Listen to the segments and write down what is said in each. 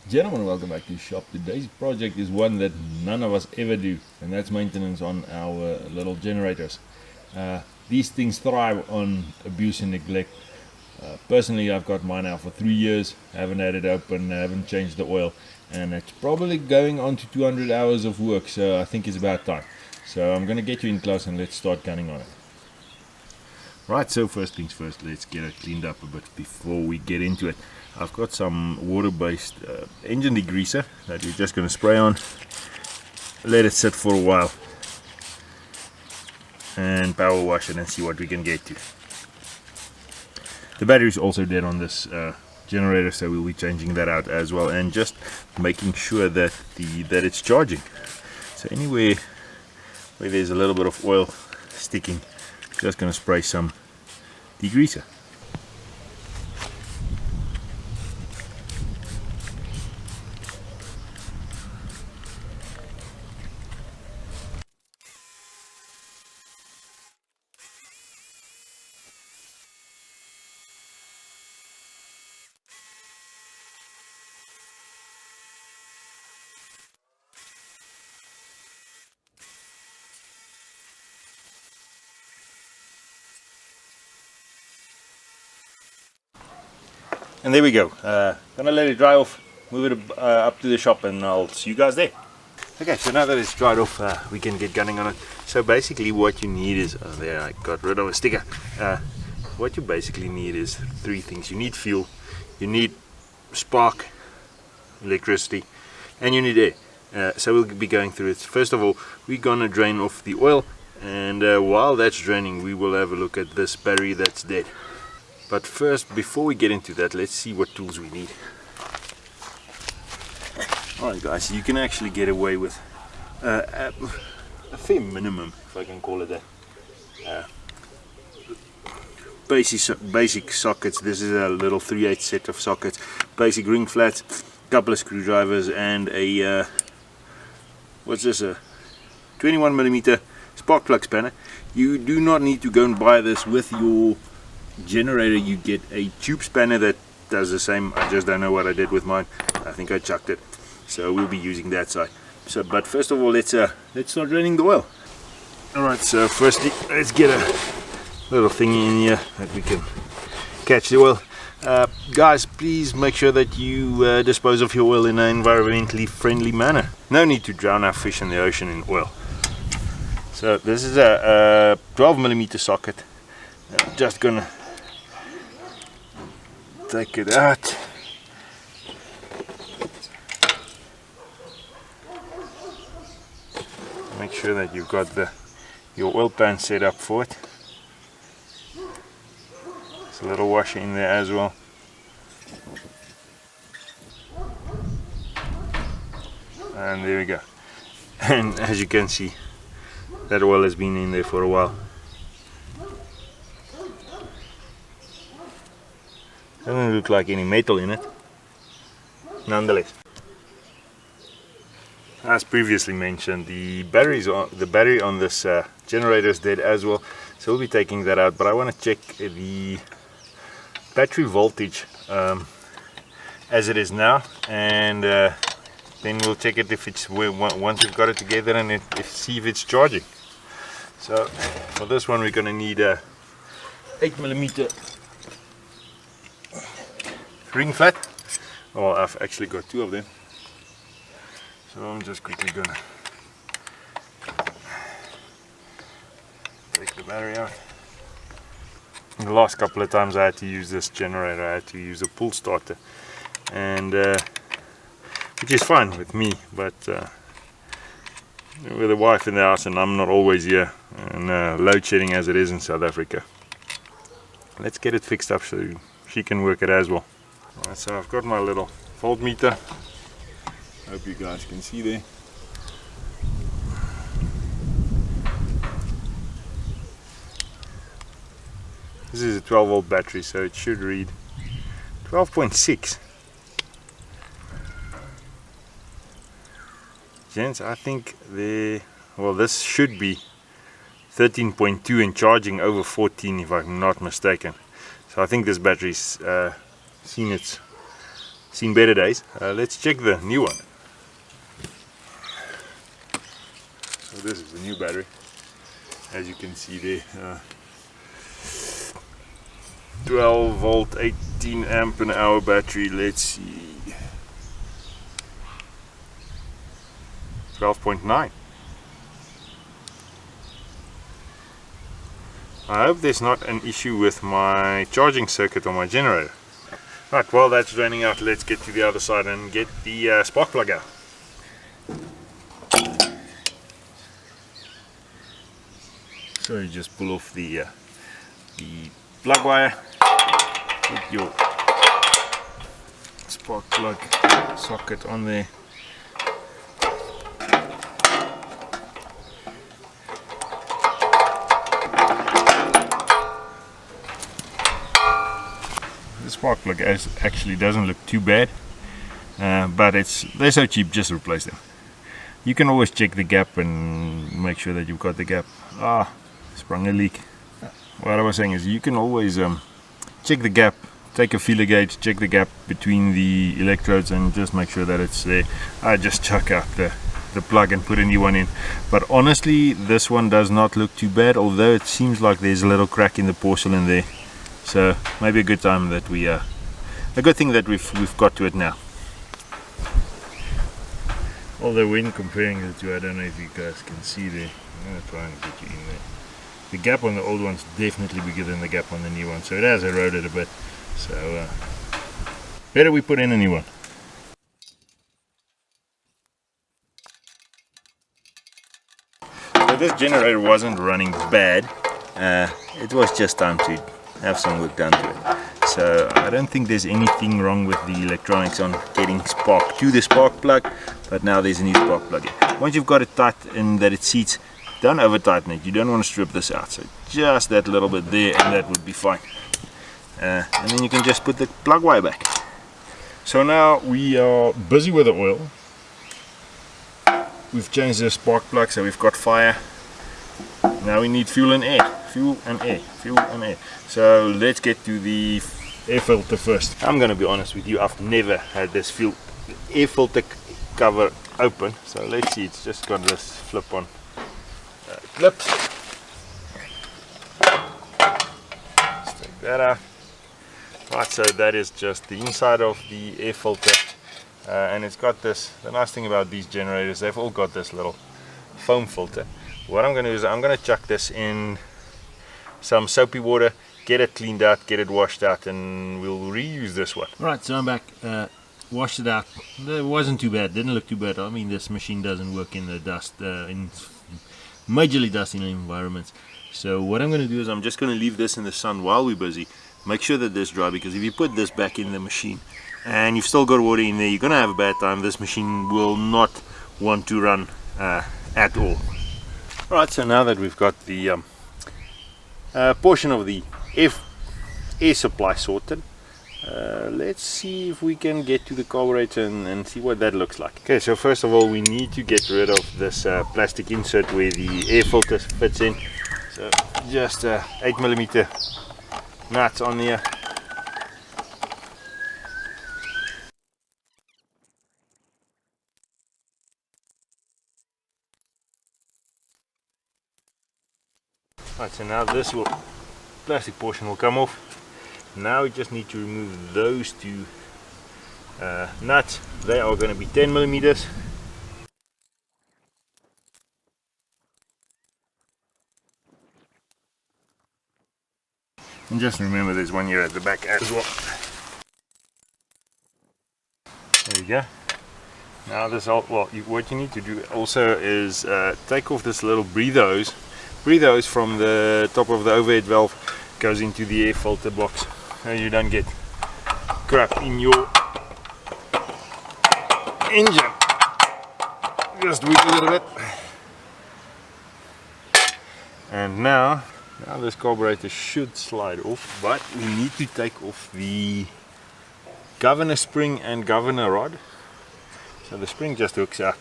Gentlemen, welcome back to the shop. Today's project is one that none of us ever do, and that's maintenance on our little generators. These things thrive on abuse and neglect. Personally, I've got mine now for 3 years, haven't had it open, haven't changed the oil, and it's probably going on to 200 hours of work, so I think it's about time. So I'm going to get you in close and let's start gunning on it. Right, so first things first, let's get it cleaned up a bit before we get into it. I've got some water-based engine degreaser that we're just going to spray on, let it sit for a while, and power wash it and see what we can get to. The battery is also dead on this generator, so we'll be changing that out as well, and just making sure that it's charging. So anywhere where there's a little bit of oil sticking, just going to spray some degreaser. And there we go. Gonna let it dry off, move it up to the shop, and I'll see you guys there. Okay, so now that it's dried off, we can get gunning on it. So basically what you need is, there I got rid of a sticker. What you basically need is three things. You need fuel, you need spark, electricity, and you need air. So we'll be going through it. First of all, we're gonna drain off the oil, and while that's draining, we will have a look at this battery that's dead. But first, before we get into that, let's see what tools we need. Alright guys, you can actually get away with a fair minimum, if I can call it that. Basic sockets. This is a little 3/8 set of sockets. Basic ring flats, couple of screwdrivers, and a what's this, a 21mm spark plug spanner. You do not need to go and buy this with your generator. You get a tube spanner that does the same. I just don't know what I did with mine. I think I chucked it, so we'll be using that side. So but first of all, let's start draining the oil. Alright, so firstly let's get a little thingy in here that we can catch the oil. Guys, please make sure that you dispose of your oil in an environmentally friendly manner. No need to drown our fish in the ocean in oil. So this is a 12mm socket. I'm just gonna take it out. Make sure that you've got your oil pan set up for it. There's a little washer in there as well. And there we go. And as you can see, that oil has been in there for a while. Doesn't look like any metal in it, nonetheless. As previously mentioned, the battery on this generator is dead as well, so we'll be taking that out. But I want to check the battery voltage as it is now, and then we'll check it if it's once we've got it together, and see if it's charging. So for this one, we're going to need a 8mm ring flat. Well, I've actually got two of them, so I'm just quickly gonna take the battery out. The last couple of times I had to use this generator, I had to use a pull starter, and which is fine with me, but with a wife in the house and I'm not always here, and load shedding as it is in South Africa, let's get it fixed up so she can work it as well. Alright, so I've got my little voltmeter. Hope you guys can see there. This is a 12-volt battery, so it should read 12.6. Gents, I think this should be 13.2 and charging over 14 if I'm not mistaken. So I think this battery's seen its seen better days. Let's check the new one. So this is the new battery, as you can see there. 12 volt 18 amp an hour battery. Let's see, 12.9. I hope there's not an issue with my charging circuit on my generator. Right, while that's running out, let's get to the other side and get the spark plug out. So you just pull off the plug wire, put your spark plug socket on there. The spark plug actually doesn't look too bad, but they're so cheap, just replace them. You can always check the gap and make sure that you've got the gap. Sprung a leak. What I was saying is you can always check the gap, take a feeler gauge, check the gap between the electrodes and just make sure that it's there. I just chuck out the plug and put a new one in. But honestly, this one does not look too bad, although it seems like there's a little crack in the porcelain there. So maybe a good thing that we've got to it now. Although when comparing the two, I don't know if you guys can see there. I'm going to try and get you in there. The gap on the old one's definitely bigger than the gap on the new one, so it has eroded a bit. So better we put in a new one. So this generator wasn't running bad. It was just time to have some work done to it. So I don't think there's anything wrong with the electronics on getting spark to the spark plug, but now there's a new spark plug in. Once you've got it tight and that it seats, don't over tighten it. You don't want to strip this out, so just that little bit there and that would be fine. And then you can just put the plug wire back. So now we are busy with the oil. We've changed the spark plug, so we've got fire. Now we need fuel and air. Fuel and air. Fuel and air. So let's get to the air filter first. I'm going to be honest with you, I've never had this air filter cover open. So let's see, it's just got this flip on clips. Let's take that out. Right, so that is just the inside of the air filter, and it's got this. The nice thing about these generators, they've all got this little foam filter. What I'm going to do is I'm going to chuck this in some soapy water, get it cleaned out, get it washed out, and we'll reuse this one. Right, so I'm back. Washed it out. It wasn't too bad, didn't look too bad. I mean, this machine doesn't work in the dust, in majorly dusty environments. So what I'm going to do is I'm just going to leave this in the sun while we're busy. Make sure that this dry, because if you put this back in the machine and you've still got water in there, you're going to have a bad time. This machine will not want to run at all. Alright, so now that we've got the portion of the air supply sorted, let's see if we can get to the carburetor and see what that looks like. Okay, so first of all we need to get rid of this plastic insert where the air filter fits in. So just 8mm nuts on here. Right, so now this plastic portion will come off. Now we just need to remove those two nuts. They are going to be 10mm. And just remember there's one here at the back as well. There you go. Now this what you need to do also is take off this little breather hose. Breather hose from the top of the overhead valve goes into the air filter box, so you don't get crap in your engine. Just whip a little bit, and now this carburetor should slide off, but we need to take off the governor spring and governor rod. So the spring just hooks out.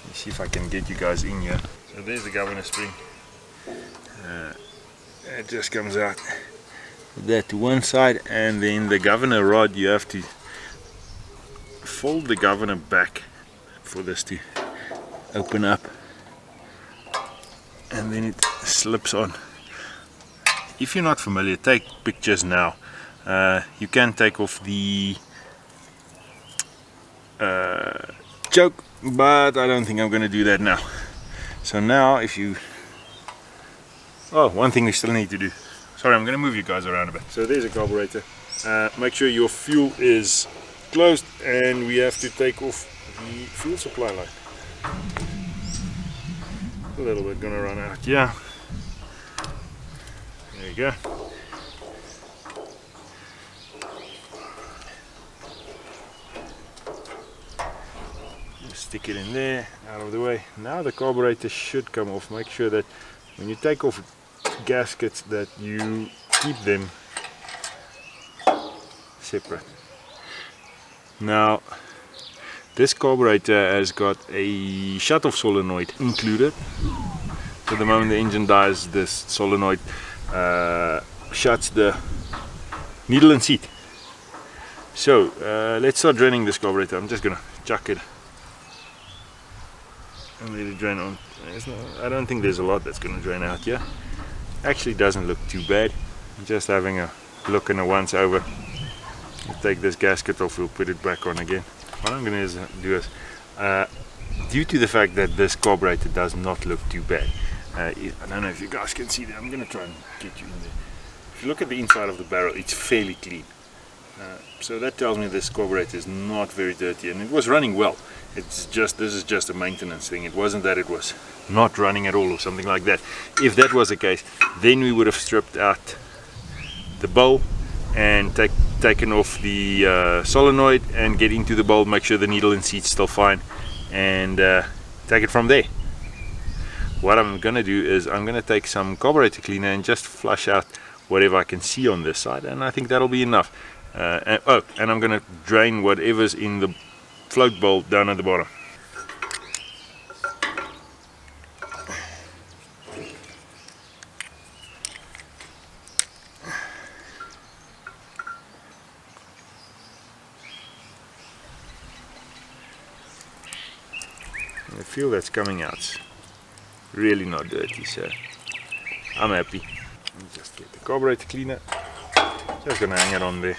Let me see if I can get you guys in here. So there's the governor spring. It just comes out. Put that to one side, and then the governor rod you have to fold the governor back for this to open up, and then it slips on. If you're not familiar, take pictures now. You can take off the choke, but I don't think I'm going to do that now. So now if you... Oh, one thing we still need to do. Sorry, I'm going to move you guys around a bit. So there's a carburetor. Make sure your fuel is closed, and we have to take off the fuel supply line. A little bit going to run out. Yeah. There you go. Just stick it in there, out of the way. Now the carburetor should come off. Make sure that when you take off gaskets that you keep them separate. Now this carburetor has got a shut-off solenoid included. So the moment the engine dies, this solenoid shuts the needle and seat. So let's start draining this carburetor. I'm just gonna chuck it and let it drain on. I don't think there's a lot that's gonna drain out here. Actually doesn't look too bad. I'm just having a look and a once over. We'll take this gasket off, we'll put it back on again. What I'm gonna do is, due to the fact that this carburetor does not look too bad, I don't know if you guys can see that. I'm gonna try and get you in there. If you look at the inside of the barrel, it's fairly clean. So that tells me this carburetor is not very dirty, and it was running well. It's just, this is just a maintenance thing. It wasn't that it was not running at all or something like that. If that was the case, then we would have stripped out the bowl and taken off the solenoid and get into the bowl, make sure the needle and seat's still fine, and take it from there. What I'm gonna do is I'm gonna take some carburetor cleaner and just flush out whatever I can see on this side, and I think that'll be enough. And I'm gonna drain whatever's in the float bowl down at the bottom. The fuel that's coming out's really not dirty, so I'm happy. Just get the carburetor cleaner. Just gonna hang it on there.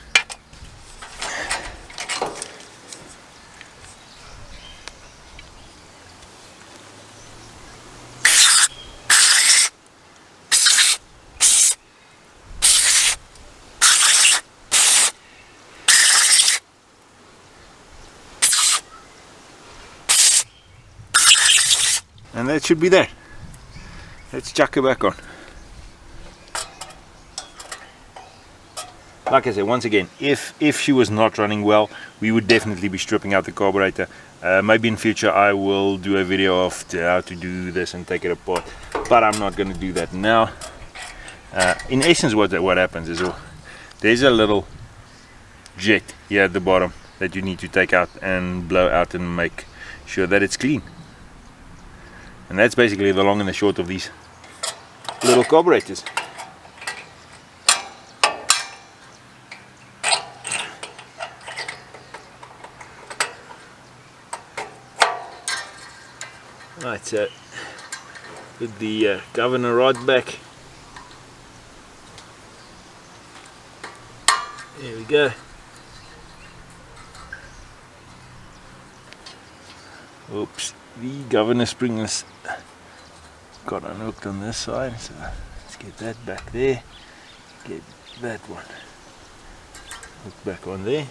And that should be there. Let's chuck it back on. Like I said, once again, if she was not running well, we would definitely be stripping out the carburetor. Maybe in future I will do a video of how to do this and take it apart, but I'm not going to do that now. In essence, what happens is there's a little jet here at the bottom that you need to take out and blow out and make sure that it's clean. And that's basically the long and the short of these little carburetors. Right, so put the governor rod back. There we go. Oops, the governor spring is got unhooked on this side, so let's get that back there. Get that one hooked back on there.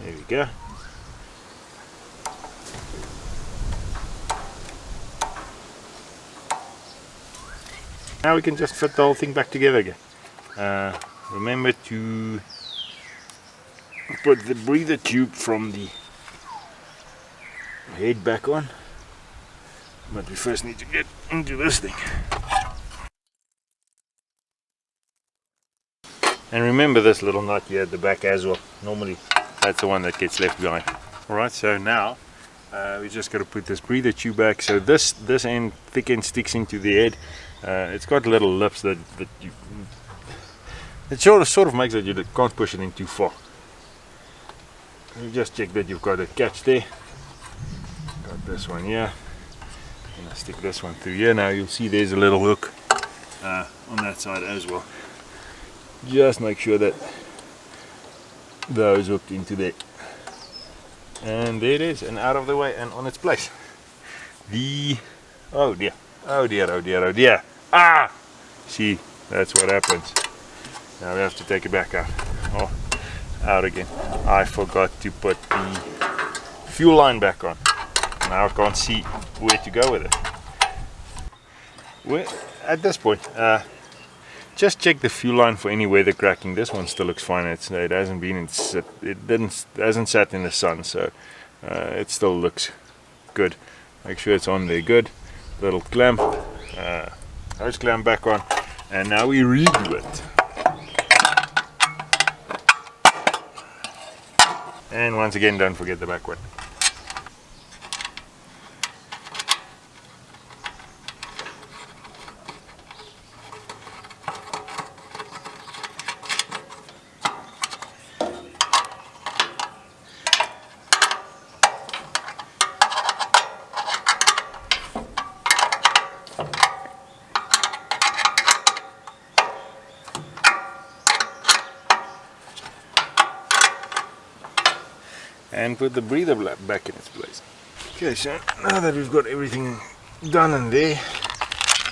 There we go. Now we can just fit the whole thing back together again. Remember to put the breather tube from the head back on, but we first need to get into this thing. And remember this little nut here at the back as well. Normally that's the one that gets left behind. Alright, so now We just got to put this breather tube back. So this end, thick end, sticks into the head. It's got little lips that you. It sort of makes it you can't push it in too far. You just check that you've got a catch there. Got this one here. And I stick this one through here. Now you'll see there's a little hook on that side as well. Just make sure that those hooked into there. And there it is, and out of the way and on its place. Oh dear, oh dear, oh dear, oh dear. Ah! See, that's what happens. Now we have to take it back out. Oh, out again. I forgot to put the fuel line back on. Now I can't see where to go with it. At this point, just check the fuel line for any weather cracking. This one still looks fine. It hasn't been hasn't sat in the sun, so it still looks good. Make sure it's on there good. Little clamp, hose clamp back on, and now we redo it. And once again, don't forget the back one. And put the breather back in its place. Okay, so now that we've got everything done in there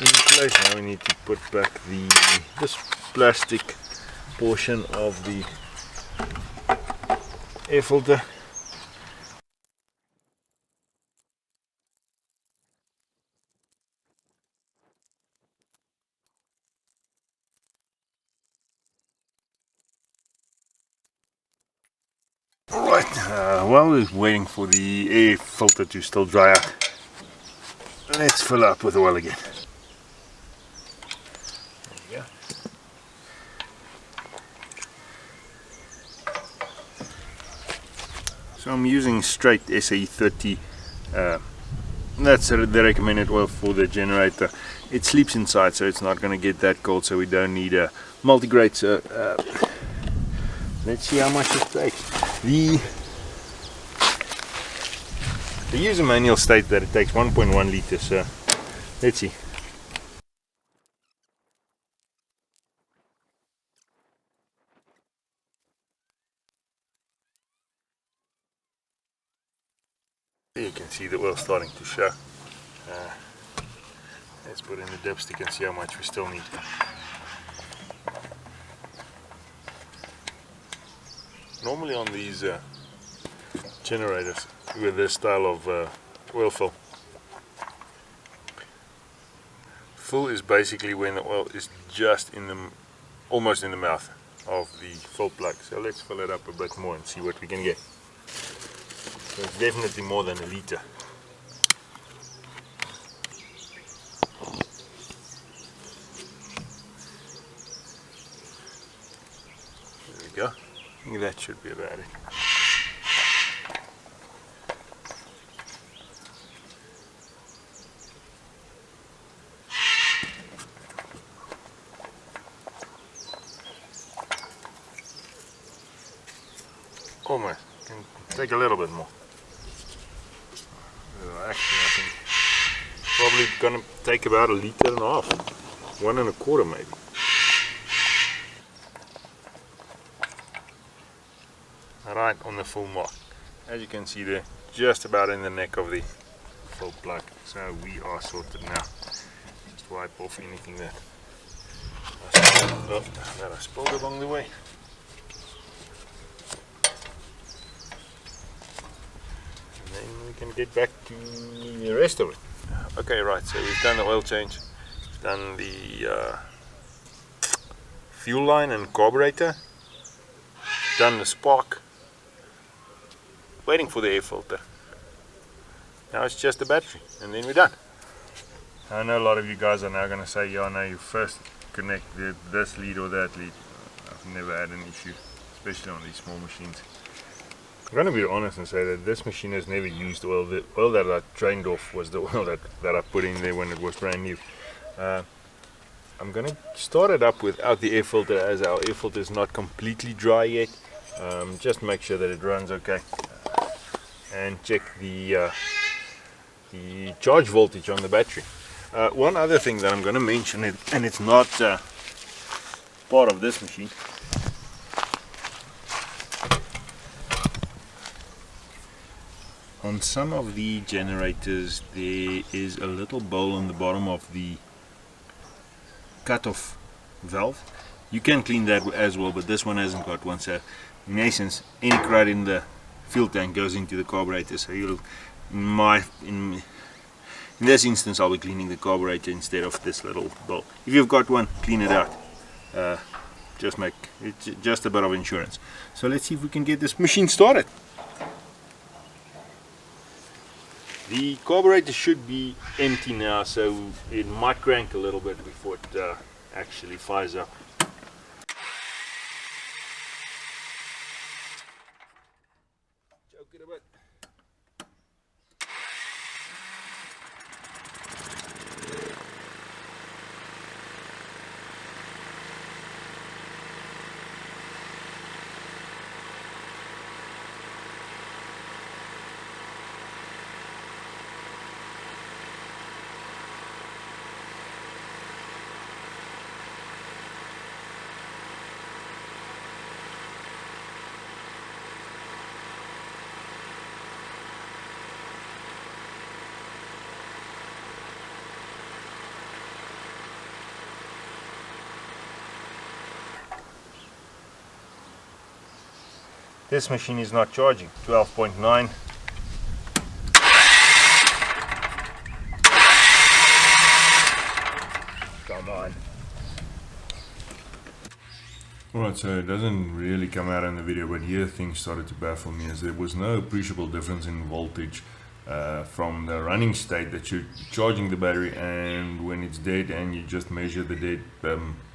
in place, now we need to put back this plastic portion of the air filter. Alright, while we're waiting for the air filter to still dry out, let's fill up with oil again. There we go. So I'm using straight SAE 30. That's the recommended oil for the generator. It sleeps inside, so it's not going to get that cold, so we don't need a multigrade. So let's see how much it takes. The user manual states that it takes 1.1 liters, so let's see. You can see the oil starting to show. Let's put in the dipstick and see how much we still need. Normally on these generators with this style of oil fill, full is basically when the oil is just almost in the mouth of the fill plug. So let's fill it up a bit more and see what we can get. So it's definitely more than a liter. There we go. I think that should be about it. Almost. Can take a little bit more. Actually, I think probably gonna take about 1.5 liters, 1.25 maybe. Right on the full mark. As you can see there, just about in the neck of the full plug. So we are sorted now. Just wipe off anything that I spilled along the way. And then we can get back to the rest of it. Okay, right, so we've done the oil change, we've done the fuel line and carburetor, done the spark, waiting for the air filter. Now it's just the battery and then we're done. I know a lot of you guys are now going to say, yeah, no, you first connect this lead or that lead. I've never had an issue, especially on these small machines. I'm going to be honest and say that this machine has never used oil. The oil that I drained off was the oil that I put in there when it was brand new. I'm going to start it up without the air filter, as our air filter is not completely dry yet. Just make sure that it runs okay, and check the charge voltage on the battery. One other thing that I'm going to mention, and it's not part of this machine. On some of the generators there is a little bowl on the bottom of the cutoff valve. You can clean that as well, but this one hasn't got one. So in essence, any crud in the fuel tank goes into the carburetor. So you'll, in this instance, I'll be cleaning the carburetor instead of this little bowl. If you've got one, clean it out. Just make it's just a bit of insurance. So let's see if we can get this machine started. The carburetor should be empty now, so it might crank a little bit before it actually fires up. Choke it a bit. This machine is not charging. 12.9. Come on. Alright, so it doesn't really come out in the video, but here things started to baffle me, as there was no appreciable difference in voltage from the running state that you're charging the battery and when it's dead, and you just measure the dead,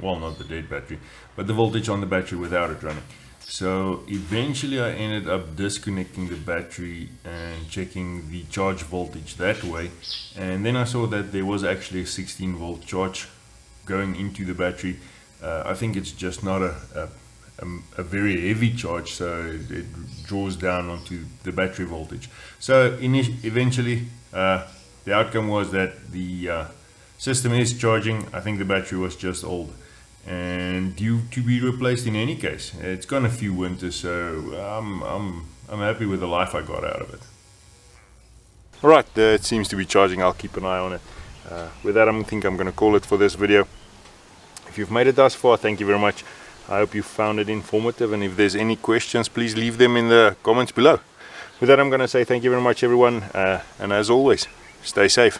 well, not the dead battery, but the voltage on the battery without it running. So eventually I ended up disconnecting the battery and checking the charge voltage that way, and then I saw that there was actually a 16 volt charge going into the battery. I think it's just not a very heavy charge, so it draws down onto the battery voltage. So eventually the outcome was that the system is charging. I think the battery was just old and due to be replaced in any case. It's gone a few winters, so I'm happy with the life I got out of it. Alright, it seems to be charging. I'll keep an eye on it. With that, I think I'm going to call it for this video. If you've made it thus far, thank you very much. I hope you found it informative, and if there's any questions, please leave them in the comments below. With that, I'm going to say thank you very much, everyone, and as always, stay safe.